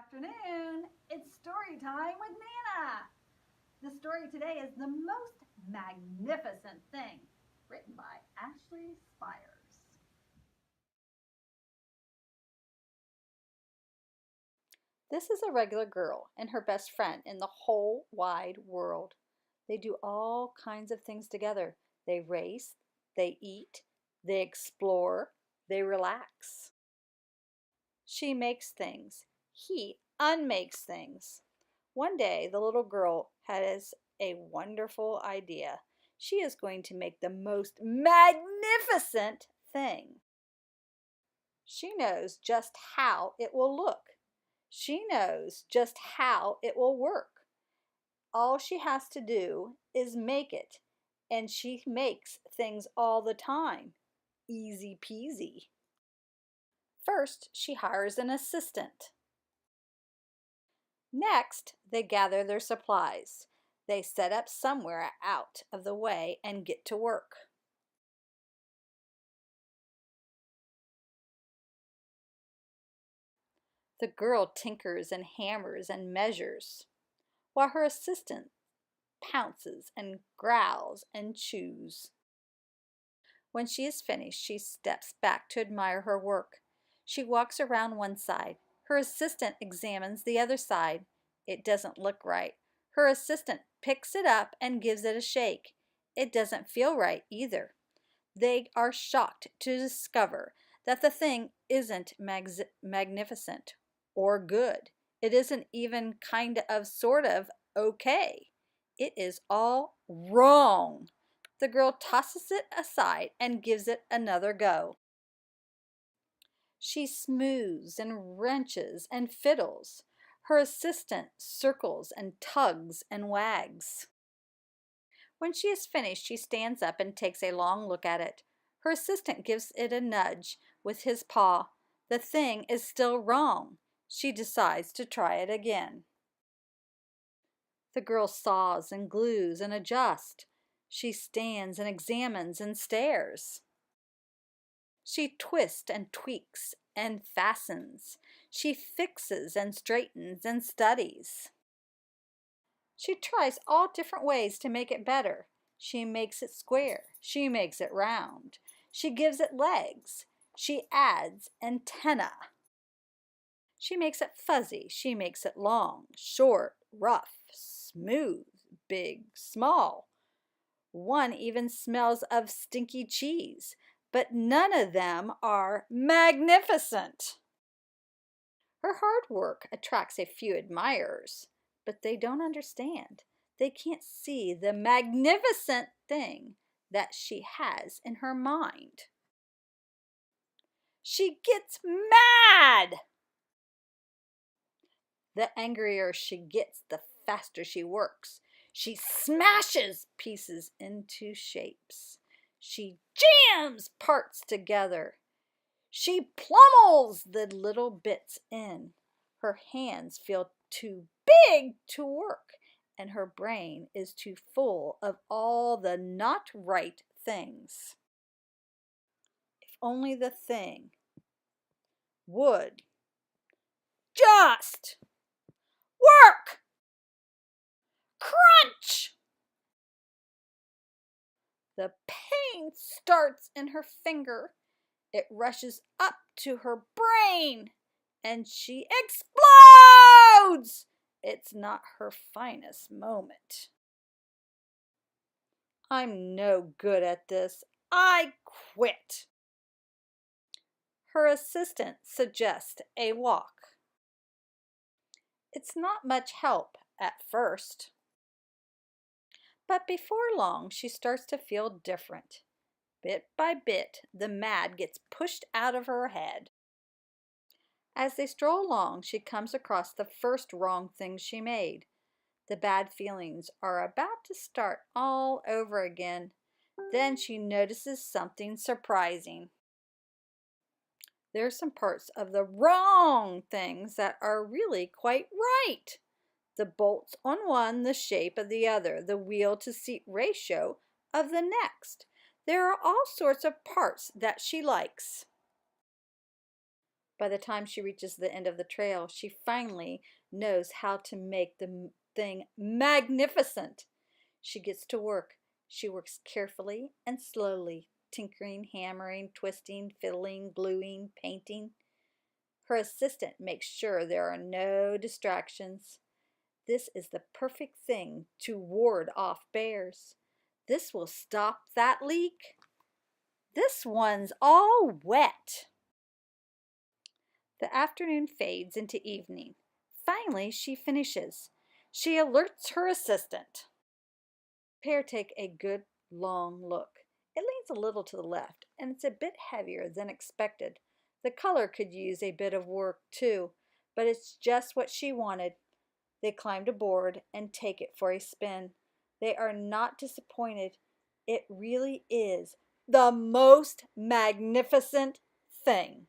afternoon. It's story time with Nana. The story today is The Most Magnificent Thing, written by Ashley Spires. This is a regular girl and her best friend in the whole wide world. They do all kinds of things together. They race, they eat, they explore, they relax. She makes things. He unmakes things. One day, the little girl has a wonderful idea. She is going to make the most magnificent thing. She knows just how it will look. She knows just how it will work. All she has to do is make it, and she makes things all the time. Easy peasy. First, she hires an assistant. Next, they gather their supplies. They set up somewhere out of the way and get to work. The girl tinkers and hammers and measures, while her assistant pounces and growls and chews. When she is finished, she steps back to admire her work. She walks around one side. Her assistant examines the other side. It doesn't look right. Her assistant picks it up and gives it a shake. It doesn't feel right either. They are shocked to discover that the thing isn't magnificent or good. It isn't even kind of, sort of okay. It is all wrong. The girl tosses it aside and gives it another go. She smooths and wrenches and fiddles. Her assistant circles and tugs and wags. When she is finished, she stands up and takes a long look at it. Her assistant gives it a nudge with his paw. The thing is still wrong. She decides to try it again. The girl saws and glues and adjusts. She stands and examines and stares. She twists and tweaks and fastens. She fixes and straightens and studies. She tries all different ways to make it better. She makes it square. She makes it round. She gives it legs. She adds antenna. She makes it fuzzy. She makes it long, short, rough, smooth, big, small. One even smells of stinky cheese, but none of them are magnificent. Her hard work attracts a few admirers, but they don't understand. They can't see the magnificent thing that she has in her mind. She gets mad. The angrier she gets, the faster she works. She smashes pieces into shapes. She jams parts together. She plummels the little bits in. Her hands feel too big to work, and her brain is too full of all the not right things. If only the thing would just work! Crunch! The pain starts in her finger. It rushes up to her brain, and she explodes! It's not her finest moment. I'm no good at this. I quit. Her assistant suggests a walk. It's not much help at first. But before long, she starts to feel different. Bit by bit, the mad gets pushed out of her head. As they stroll along, she comes across the first wrong thing she made. The bad feelings are about to start all over again. Then she notices something surprising. There are some parts of the wrong things that are really quite right. The bolts on one the shape of the other, the wheel to seat ratio of the next. There are all sorts of parts that she likes. By the time she reaches the end of the trail, she finally knows how to make the thing magnificent. She gets to work. She works carefully and slowly, tinkering, hammering, twisting, fiddling, gluing, painting. Her assistant makes sure there are no distractions. This is the perfect thing to ward off bears. This will stop that leak. This one's all wet. The afternoon fades into evening. Finally, she finishes. She alerts her assistant. Pear take a good long look. It leans a little to the left, and it's a bit heavier than expected. The color could use a bit of work too, but it's just what she wanted. They climbed aboard and take it for a spin. They are not disappointed. It really is the most magnificent thing.